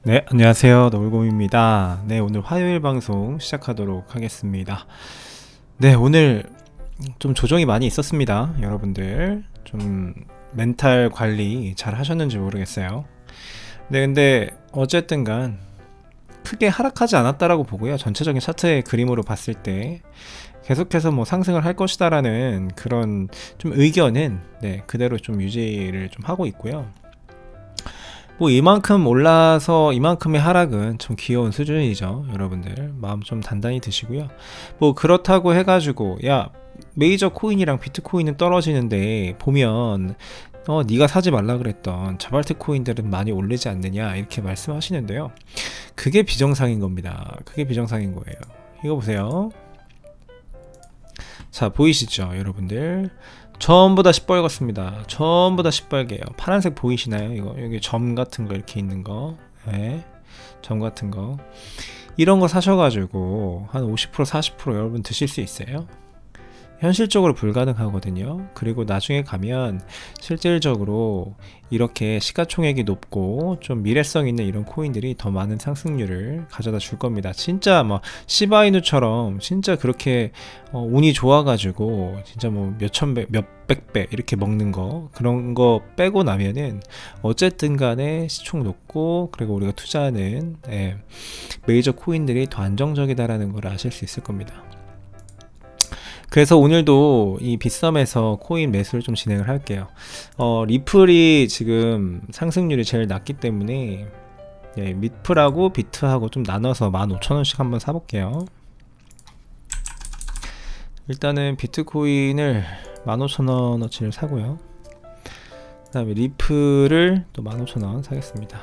네, 안녕하세요. 노을곰입니다. 네, 오늘 화요일 방송 시작하도록 하겠습니다. 네, 오늘 좀 조정이 많이 있었습니다. 여러분들 좀 멘탈 관리 잘 하셨는지 모르겠어요. 네, 근데 어쨌든 간 크게 하락하지 않았다라고 보고요. 전체적인 차트의 그림으로 봤을 때 계속해서 뭐 상승을 할 것이다라는 그런 좀 의견은 네, 그대로 좀 유지를 좀 하고 있고요. 뭐 이만큼 올라서 이만큼의 하락은 좀 귀여운 수준이죠. 여러분들 마음 좀 단단히 드시고요. 뭐 그렇다고 해가지고 야 메이저 코인이랑 비트코인은 떨어지는데 보면 네가 사지 말라 그랬던 자발트 코인들은 많이 오르지 않느냐 이렇게 말씀하시는데요. 그게 비정상인 겁니다. 그게 비정상인 거예요. 이거 보세요. 자, 보이시죠 여러분들? 전부 다 시뻘겋습니다. 전부 다 시뻘개요. 파란색 보이시나요? 이거 여기 점 같은 거 이렇게 있는 거, 네, 점 같은 거 이런 거 사셔가지고 한 50% 40% 여러분 드실 수 있어요? 현실적으로 불가능하거든요. 그리고 나중에 가면 실질적으로 이렇게 시가총액이 높고 좀 미래성 있는 이런 코인들이 더 많은 상승률을 가져다 줄 겁니다. 진짜 뭐 시바이누처럼 진짜 그렇게 운이 좋아가지고 진짜 뭐 몇천 배, 몇백 배 이렇게 먹는 거 그런 거 빼고 나면은 어쨌든 간에 시총 높고 그리고 우리가 투자하는 메이저 코인들이 더 안정적이다라는 걸 아실 수 있을 겁니다. 그래서 오늘도 이 빗썸에서 코인 매수를 좀 진행을 할게요. 리플이 지금 상승률이 제일 낮기 때문에 리플하고 비트하고 좀 나눠서 15,000원씩 한번 사볼게요. 일단은 비트코인을 15,000원어치를 사고요. 그 다음에 리플을 또 15,000원 사겠습니다.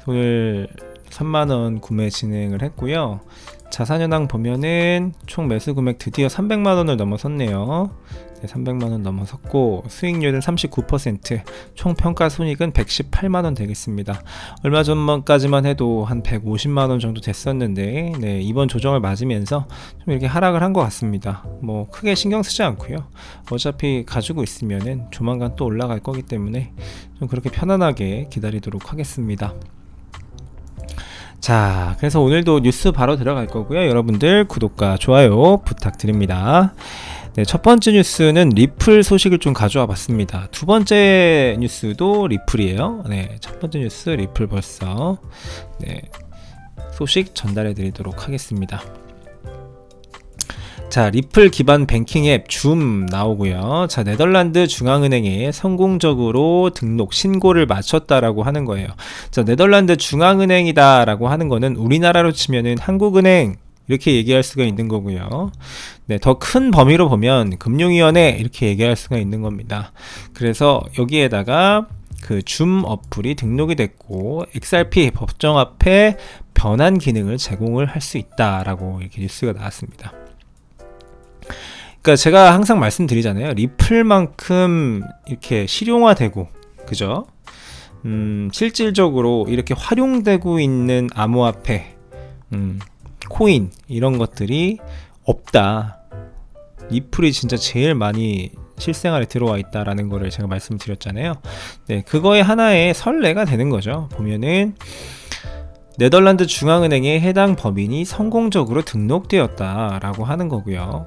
오늘 3만원 구매 진행을 했고요. 자산현황 보면은 총 매수 금액 드디어 300만원을 넘어섰네요. 네, 300만원 넘어섰고 수익률은 39%, 총 평가 손익은 118만원 되겠습니다. 얼마 전까지만 해도 한 150만원 정도 됐었는데 네, 이번 조정을 맞으면서 좀 이렇게 하락을 한 것 같습니다. 뭐 크게 신경 쓰지 않고요. 어차피 가지고 있으면은 조만간 또 올라갈 거기 때문에 좀 그렇게 편안하게 기다리도록 하겠습니다. 자, 그래서 오늘도 뉴스 바로 들어갈 거고요. 여러분들 구독과 좋아요 부탁드립니다. 네, 첫 번째 뉴스는 리플 소식을 좀 가져와 봤습니다. 두 번째 뉴스도 리플이에요. 네, 첫 번째 뉴스 리플 벌써 소식 전달해 드리도록 하겠습니다. 자, 리플 기반 뱅킹 앱 줌 나오고요. 자, 네덜란드 중앙은행에 성공적으로 등록 신고를 마쳤다라고 하는 거예요. 자, 네덜란드 중앙은행이다라고 하는 거는 우리나라로 치면은 한국은행 이렇게 얘기할 수가 있는 거고요. 네, 더 큰 범위로 보면 금융위원회 이렇게 얘기할 수가 있는 겁니다. 그래서 여기에다가 그 줌 어플이 등록이 됐고 XRP 법정 화폐 변환 기능을 제공을 할 수 있다라고 이렇게 뉴스가 나왔습니다. 그러니까 제가 항상 말씀드리잖아요. 리플만큼 이렇게 실용화되고, 그죠? 실질적으로 이렇게 활용되고 있는 암호화폐, 코인 이런 것들이 없다. 리플이 진짜 제일 많이 실생활에 들어와 있다라는 거를 제가 말씀드렸잖아요. 네, 그거의 하나의 선례가 되는 거죠. 보면은 네덜란드 중앙은행에 해당 법인이 성공적으로 등록되었다라고 하는 거고요.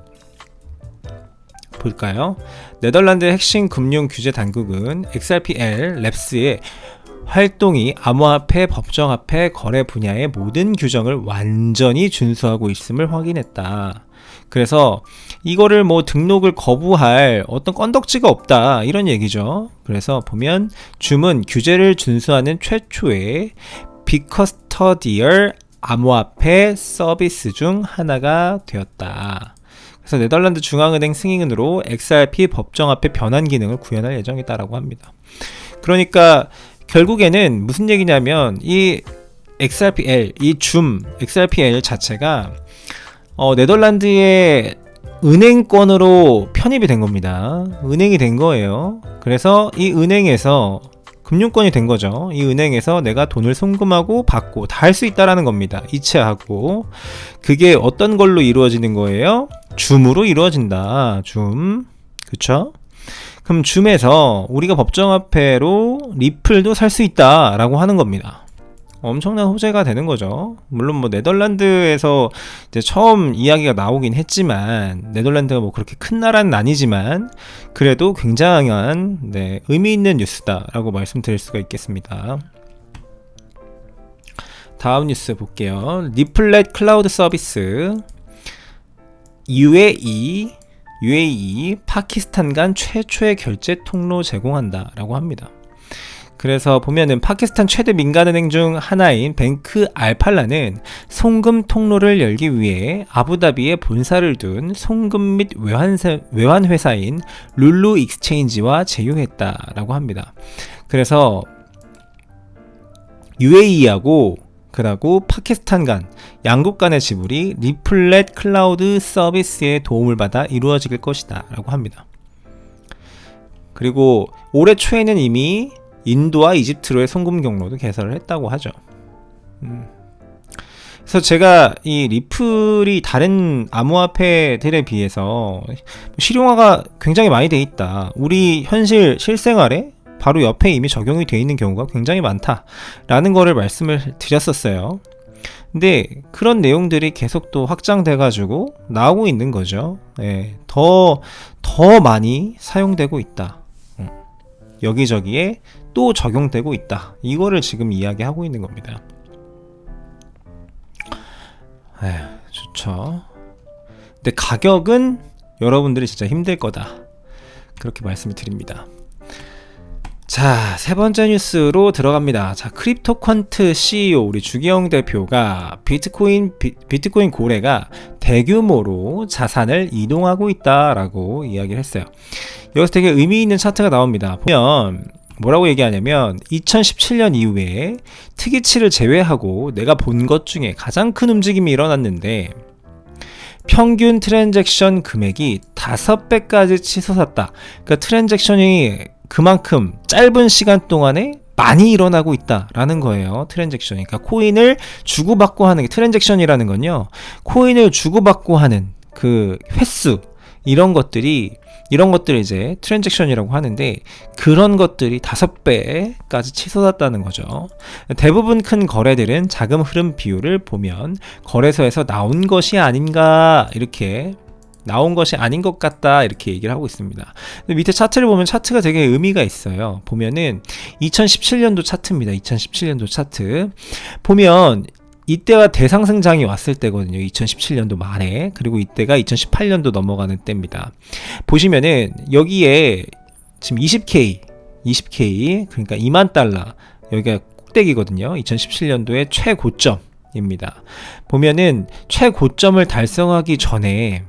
볼까요? 네덜란드 핵심 금융 규제 당국은 XRPL 랩스의 활동이 암호화폐, 법정화폐 거래 분야의 모든 규정을 완전히 준수하고 있음을 확인했다. 그래서 이거를 뭐 등록을 거부할 어떤 건덕지가 없다 이런 얘기죠. 그래서 보면 줌은 규제를 준수하는 최초의 비커스터디얼 암호화폐 서비스 중 하나가 되었다. 그래서 네덜란드 중앙은행 승인으로 XRP 법정화폐 변환 기능을 구현할 예정이다라고 합니다. 그러니까 결국에는 무슨 얘기냐면 이 XRPL, 이 줌 XRPL 자체가 네덜란드의 은행권으로 편입이 된 겁니다. 은행이 된 거예요. 그래서 이 은행에서 금융권이 된 거죠. 이 은행에서 내가 돈을 송금하고 받고 다 할 수 있다라는 겁니다. 이체하고. 그게 어떤 걸로 이루어지는 거예요? 줌으로 이루어진다. 줌. 그쵸? 그럼 줌에서 우리가 법정화폐로 리플도 살 수 있다라고 하는 겁니다. 엄청난 호재가 되는 거죠. 물론 뭐 네덜란드에서 이제 처음 이야기가 나오긴 했지만, 네덜란드가 뭐 그렇게 큰 나라는 아니지만 그래도 굉장한 의미 있는 뉴스다라고 말씀드릴 수가 있겠습니다. 다음 뉴스 볼게요. 리플렛 클라우드 서비스 UAE 파키스탄 간 최초의 결제 통로 제공한다라고 합니다. 그래서 보면은 파키스탄 최대 민간은행 중 하나인 뱅크 알팔라는 송금 통로를 열기 위해 아부다비에 본사를 둔 송금 및 외환 회사인 룰루 익스체인지와 제휴했다라고 합니다. 그래서 UAE하고 그리고 파키스탄 간 양국 간의 지불이 리플렛 클라우드 서비스의 도움을 받아 이루어질 것이다 라고 합니다. 그리고 올해 초에는 이미 인도와 이집트로의 송금 경로도 개설을 했다고 하죠. 그래서 제가 이 리플이 다른 암호화폐들에 비해서 실용화가 굉장히 많이 돼 있다, 우리 현실 실생활에 바로 옆에 이미 적용이 되어 있는 경우가 굉장히 많다라는 거를 말씀을 드렸었어요. 근데 그런 내용들이 계속 또 확장돼 가지고 나오고 있는 거죠. 더 많이 사용되고 있다, 여기저기에 또 적용되고 있다, 이거를 지금 이야기하고 있는 겁니다. 좋죠. 근데 가격은 여러분들이 진짜 힘들 거다, 그렇게 말씀을 드립니다. 자, 세 번째 뉴스로 들어갑니다. 자, 크립토퀀트 CEO 우리 주기영 대표가 비트코인 고래가 대규모로 자산을 이동하고 있다라고 이야기를 했어요. 여기서 되게 의미 있는 차트가 나옵니다. 보면 뭐라고 얘기하냐면 2017년 이후에 특이치를 제외하고 내가 본 것 중에 가장 큰 움직임이 일어났는데, 평균 트랜잭션 금액이 5배까지 치솟았다. 그러니까 트랜잭션이 그만큼 짧은 시간 동안에 많이 일어나고 있다라는 거예요. 트랜잭션이. 그러니까 코인을 주고받고 하는 게 트랜잭션이라는 건요, 코인을 주고받고 하는 그 횟수, 이런 것들을 이제 트랜잭션이라고 하는데, 그런 것들이 5배까지 치솟았다는 거죠. 대부분 큰 거래들은 자금 흐름 비율을 보면 거래소에서 나온 것이 아닌가, 이렇게 나온 것이 아닌 것 같다, 이렇게 얘기를 하고 있습니다. 밑에 차트를 보면 차트가 되게 의미가 있어요. 보면은 2017년도 차트입니다. 2017년도 차트 보면 이때가 대상승장이 왔을 때거든요. 2017년도 말에. 그리고 이때가 2018년도 넘어가는 때입니다. 보시면은 여기에 지금 20K 그러니까 2만 달러, 여기가 꼭대기거든요. 2017년도의 최고점입니다. 보면은 최고점을 달성하기 전에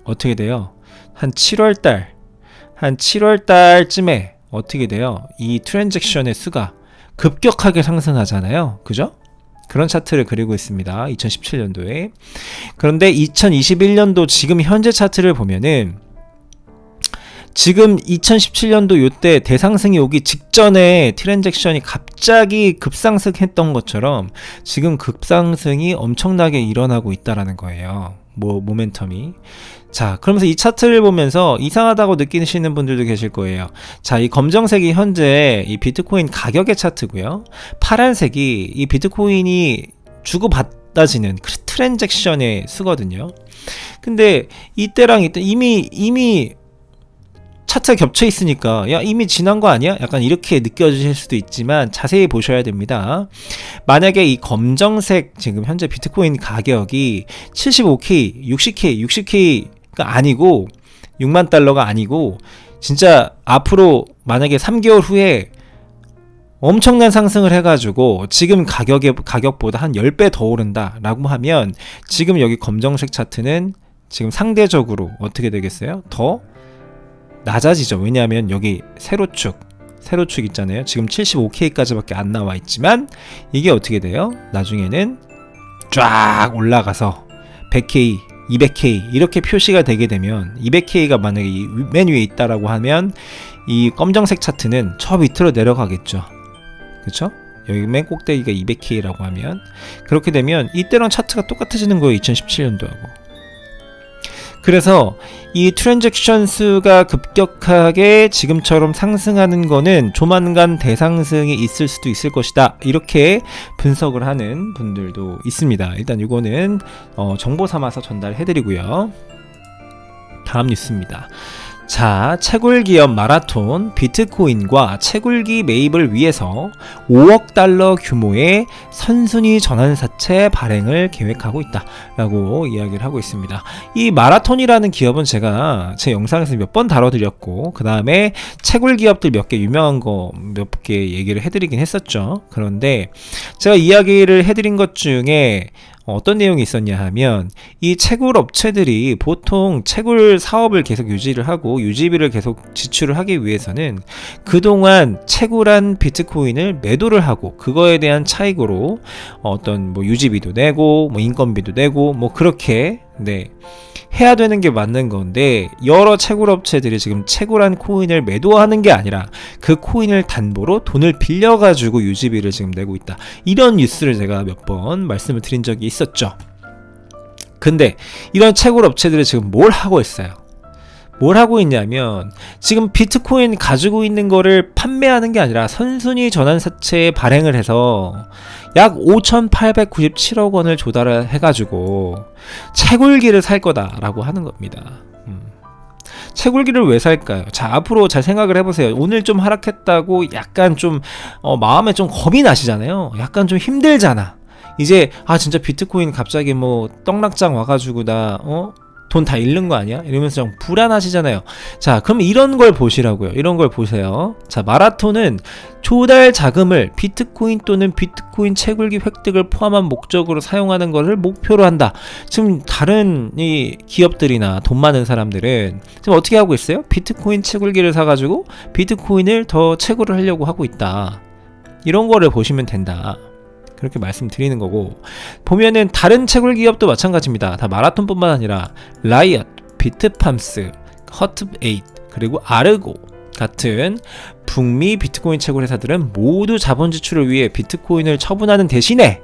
어떻게 돼요? 한 7월달쯤에 어떻게 돼요? 이 트랜잭션의 수가 급격하게 상승하잖아요. 그죠? 그런 차트를 그리고 있습니다. 2017년도에. 그런데 2021년도 지금 현재 차트를 보면은, 지금 2017년도 요때 대상승이 오기 직전에 트랜잭션이 갑자기 급상승했던 것처럼 지금 급상승이 엄청나게 일어나고 있다라는 거예요. 모멘텀이. 자, 그러면서 이 차트를 보면서 이상하다고 느끼시는 분들도 계실 거예요. 자, 이 검정색이 현재 이 비트코인 가격의 차트고요. 파란색이 이 비트코인이 주고받아지는 트랜잭션의 수거든요. 근데 이때랑 이때 이미 차트가 겹쳐 있으니까, 야, 이미 지난 거 아니야? 약간 이렇게 느껴지실 수도 있지만 자세히 보셔야 됩니다. 만약에 이 검정색 지금 현재 비트코인 가격이 75K, 60K가 아니고 6만 달러가 아니고, 진짜 앞으로 만약에 3개월 후에 엄청난 상승을 해가지고 지금 가격보다 한 10배 더 오른다라고 하면, 지금 여기 검정색 차트는 지금 상대적으로 어떻게 되겠어요? 더 낮아지죠. 왜냐하면 여기 세로축 있잖아요. 지금 75K까지밖에 안 나와 있지만 이게 어떻게 돼요? 나중에는 쫙 올라가서 100K, 200K 이렇게 표시가 되게 되면, 200K가 만약에 맨 위에 있다라고 하면 이 검정색 차트는 저 밑으로 내려가겠죠. 그렇죠? 여기 맨 꼭대기가 200K라고 하면, 그렇게 되면 이때랑 차트가 똑같아지는 거예요. 2017년도하고. 그래서 이 트랜잭션 수가 급격하게 지금처럼 상승하는 거는 조만간 대상승이 있을 수도 있을 것이다, 이렇게 분석을 하는 분들도 있습니다. 일단 이거는 정보 삼아서 전달해드리고요. 다음 뉴스입니다. 자, 채굴기업 마라톤 비트코인과 채굴기 매입을 위해서 5억 달러 규모의 선순위 전환사채 발행을 계획하고 있다 라고 이야기를 하고 있습니다. 이 마라톤이라는 기업은 제가 제 영상에서 몇 번 다뤄드렸고, 그 다음에 채굴기업들 몇 개 유명한 거 몇 개 얘기를 해드리긴 했었죠. 그런데 제가 이야기를 해드린 것 중에 어떤 내용이 있었냐 하면, 이 채굴 업체들이 보통 채굴 사업을 계속 유지를 하고 유지비를 계속 지출을 하기 위해서는 그동안 채굴한 비트코인을 매도를 하고 그거에 대한 차익으로 어떤 뭐 유지비도 내고 뭐 인건비도 내고 뭐 그렇게 해야 되는 게 맞는 건데, 여러 채굴 업체들이 지금 채굴한 코인을 매도하는 게 아니라 그 코인을 담보로 돈을 빌려가지고 유지비를 지금 내고 있다, 이런 뉴스를 제가 몇 번 말씀을 드린 적이 있었죠. 근데 이런 채굴 업체들이 지금 뭘 하고 있어요? 뭘 하고 있냐면, 지금 비트코인 가지고 있는 거를 판매하는 게 아니라 선순위 전환사채에 발행을 해서 약 5,897억 원을 조달을 해가지고 채굴기를 살 거다라고 하는 겁니다. 채굴기를 왜 살까요? 자, 앞으로 잘 생각을 해보세요. 오늘 좀 하락했다고 약간 좀 마음에 좀 겁이 나시잖아요. 약간 좀 힘들잖아. 이제 진짜 비트코인 갑자기 뭐 떡락장 와가지고 나 돈 다 잃는 거 아니야? 이러면서 좀 불안하시잖아요. 자, 그럼 이런 걸 보시라고요. 이런 걸 보세요. 자, 마라톤은 조달 자금을 비트코인 또는 비트코인 채굴기 획득을 포함한 목적으로 사용하는 것을 목표로 한다. 지금 다른 이 기업들이나 돈 많은 사람들은 지금 어떻게 하고 있어요? 비트코인 채굴기를 사가지고 비트코인을 더 채굴을 하려고 하고 있다. 이런 거를 보시면 된다, 그렇게 말씀드리는 거고, 보면은 다른 채굴 기업도 마찬가지입니다. 다 마라톤뿐만 아니라 라이엇, 비트팜스, 허트8, 그리고 아르고 같은 북미 비트코인 채굴 회사들은 모두 자본 지출을 위해 비트코인을 처분하는 대신에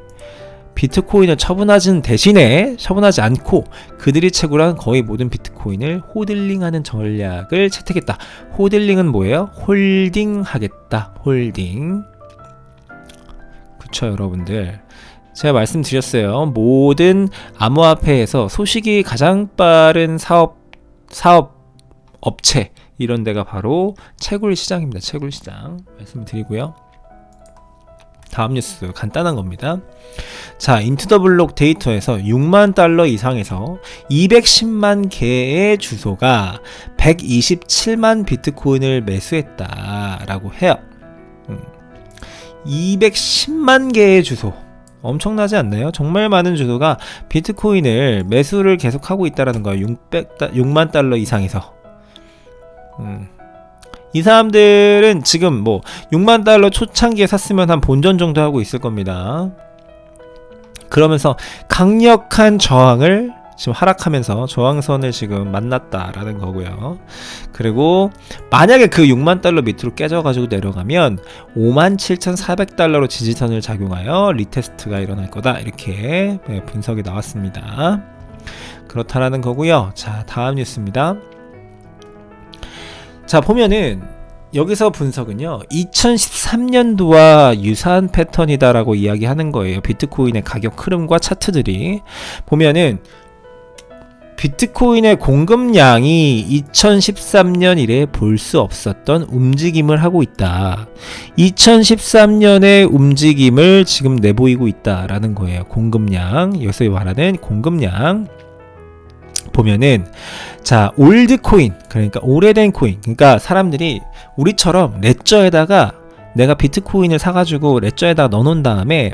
처분하지 않고 그들이 채굴한 거의 모든 비트코인을 호들링하는 전략을 채택했다. 호들링은 뭐예요? 홀딩하겠다. 홀딩. 그쵸, 여러분들. 제가 말씀드렸어요. 모든 암호화폐에서 소식이 가장 빠른 사업 업체, 이런 데가 바로 채굴 시장입니다. 채굴 시장 말씀을 드리고요. 다음 뉴스 간단한 겁니다. 자, 인투더블록 데이터에서 6만 달러 이상에서 210만 개의 주소가 127만 비트코인을 매수했다라고 해요. 210만 개의 주소, 엄청나지 않나요? 정말 많은 주소가 비트코인을 매수를 계속하고 있다라는 거예요. 6만 달러 이상에서. 이 사람들은 지금 뭐 6만 달러 초창기에 샀으면 한 본전 정도 하고 있을 겁니다. 그러면서 강력한 저항을 지금 하락하면서 저항선을 지금 만났다라는 거고요. 그리고 만약에 그 6만 달러 밑으로 깨져가지고 내려가면 57,400달러로 지지선을 작용하여 리테스트가 일어날 거다, 이렇게 분석이 나왔습니다. 그렇다라는 거고요. 자, 다음 뉴스입니다. 자, 보면은 여기서 분석은요, 2013년도와 유사한 패턴이다라고 이야기하는 거예요. 비트코인의 가격 흐름과 차트들이 보면은 비트코인의 공급량이 2013년 이래 볼 수 없었던 움직임을 하고 있다. 2013년의 움직임을 지금 내보이고 있다라는 거예요. 공급량, 여기서 말하는 공급량 보면은, 자, 올드 코인, 그러니까 오래된 코인, 그러니까 사람들이 우리처럼 레저에다가 내가 비트코인을 사가지고 레저에다가 넣어놓은 다음에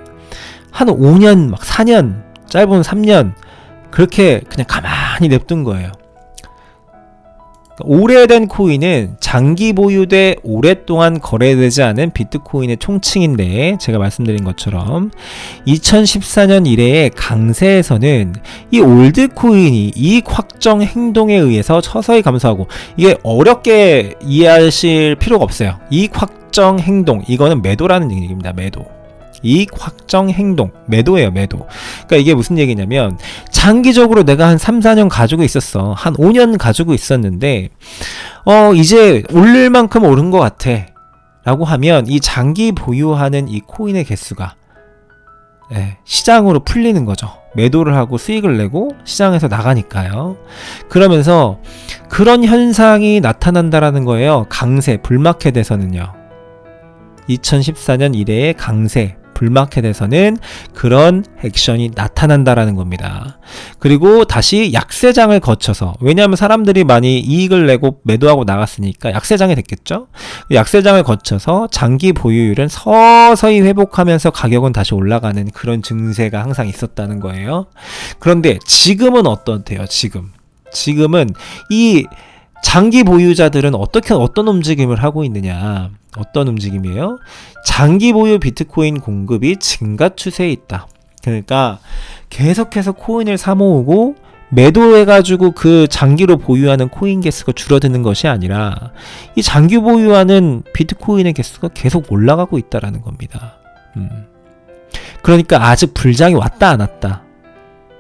한 5년, 막 4년, 짧은 3년 그렇게 그냥 가만히 냅둔 거예요. 오래된 코인은 장기 보유돼 오랫동안 거래되지 않은 비트코인의 총칭인데, 제가 말씀드린 것처럼 2014년 이래의 강세에서는 이 올드 코인이 이익 확정 행동에 의해서 서서히 감소하고, 이게 어렵게 이해하실 필요가 없어요. 이익 확정 행동, 이거는 매도라는 얘기입니다. 매도. 이익 확정 행동, 매도예요, 매도. 그러니까 이게 무슨 얘기냐면, 장기적으로 내가 한 3, 4년 가지고 있었어. 한 5년 가지고 있었는데 이제 오를 만큼 오른 것 같아 라고 하면 이 장기 보유하는 이 코인의 개수가 시장으로 풀리는 거죠. 매도를 하고 수익을 내고 시장에서 나가니까요. 그러면서 그런 현상이 나타난다라는 거예요. 강세, 불마켓에서는요. 2014년 이래의 강세, 불마켓에서는 그런 액션이 나타난다라는 겁니다. 그리고 다시 약세장을 거쳐서, 왜냐하면 사람들이 많이 이익을 내고 매도하고 나갔으니까 약세장이 됐겠죠. 약세장을 거쳐서 장기 보유율은 서서히 회복하면서 가격은 다시 올라가는 그런 증세가 항상 있었다는 거예요. 그런데 지금은 어떻대요? 지금은 이 장기 보유자들은 어떤 움직임을 하고 있느냐? 어떤 움직임이에요? 장기 보유 비트코인 공급이 증가 추세에 있다. 그러니까 계속해서 코인을 사 모으고 매도해가지고 그 장기로 보유하는 코인 개수가 줄어드는 것이 아니라 이 장기 보유하는 비트코인의 개수가 계속 올라가고 있다라는 겁니다. 그러니까 아직 불장이 왔다 안 왔다.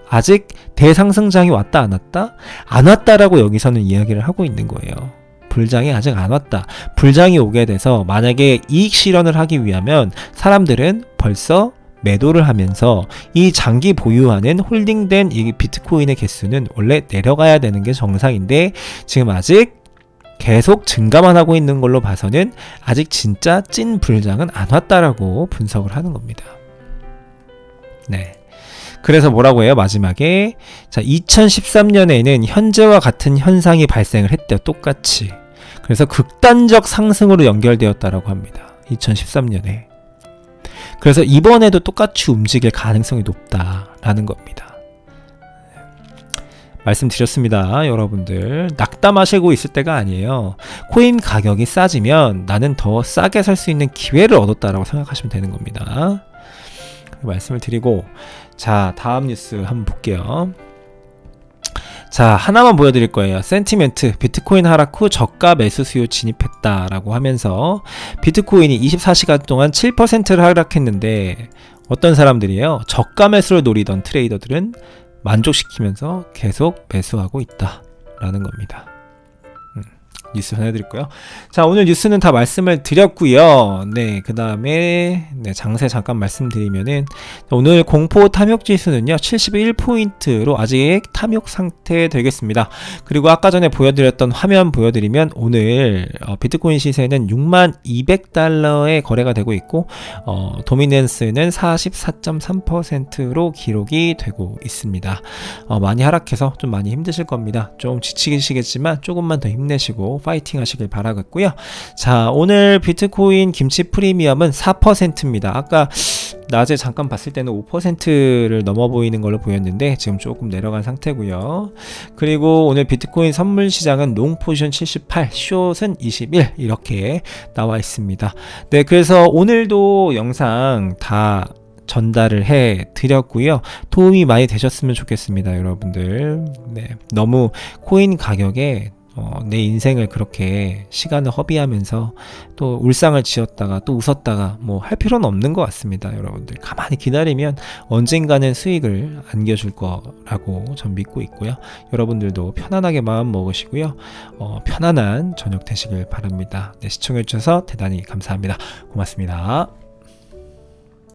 아직 대상승장이 왔다 안 왔다? 안 왔다라고 여기서는 이야기를 하고 있는 거예요. 불장이 아직 안 왔다. 불장이 오게 돼서 만약에 이익 실현을 하기 위하면 사람들은 벌써 매도를 하면서 이 장기 보유하는 홀딩된 이 비트코인의 개수는 원래 내려가야 되는 게 정상인데 지금 아직 계속 증가만 하고 있는 걸로 봐서는 아직 진짜 찐 불장은 안 왔다라고 분석을 하는 겁니다. 네. 그래서 뭐라고 해요? 마지막에 2013년에는 현재와 같은 현상이 발생을 했대요. 똑같이. 그래서 극단적 상승으로 연결되었다라고 합니다. 2013년에. 그래서 이번에도 똑같이 움직일 가능성이 높다라는 겁니다. 말씀드렸습니다. 여러분들 낙담하시고 있을 때가 아니에요. 코인 가격이 싸지면 나는 더 싸게 살 수 있는 기회를 얻었다라고 생각하시면 되는 겁니다. 말씀을 드리고 자 다음 뉴스 한번 볼게요. 자 하나만 보여드릴 거예요. 센티멘트 비트코인 하락 후 저가 매수 수요 진입했다라고 하면서 비트코인이 24시간 동안 7%를 하락했는데 어떤 사람들이에요? 저가 매수를 노리던 트레이더들은 만족시키면서 계속 매수하고 있다라는 겁니다. 뉴스 전해드릴고요. 자 오늘 뉴스는 다 말씀을 드렸고요. 네, 그 다음에 장세 잠깐 말씀드리면은 오늘 공포 탐욕 지수는요 71포인트로 아직 탐욕 상태 되겠습니다. 그리고 아까 전에 보여드렸던 화면 보여드리면 오늘 비트코인 시세는 6200달러에 거래가 되고 있고 도미넌스는 44.3%로 기록이 되고 있습니다. 많이 하락해서 좀 많이 힘드실 겁니다. 좀 지치시겠지만 조금만 더 힘내시고 파이팅 하시길 바라겠고요. 자 오늘 비트코인 김치 프리미엄은 4%입니다. 아까 낮에 잠깐 봤을 때는 5%를 넘어 보이는 걸로 보였는데 지금 조금 내려간 상태고요. 그리고 오늘 비트코인 선물 시장은 롱 포지션 78, 숏은 21 이렇게 나와 있습니다. 네, 그래서 오늘도 영상 다 전달을 해 드렸고요. 도움이 많이 되셨으면 좋겠습니다, 여러분들. 네, 너무 코인 가격에 내 인생을 그렇게 시간을 허비하면서 또 울상을 지었다가 또 웃었다가 뭐 할 필요는 없는 것 같습니다. 여러분들 가만히 기다리면 언젠가는 수익을 안겨줄 거라고 전 믿고 있고요. 여러분들도 편안하게 마음 먹으시고요. 편안한 저녁 되시길 바랍니다. 네, 시청해 주셔서 대단히 감사합니다. 고맙습니다.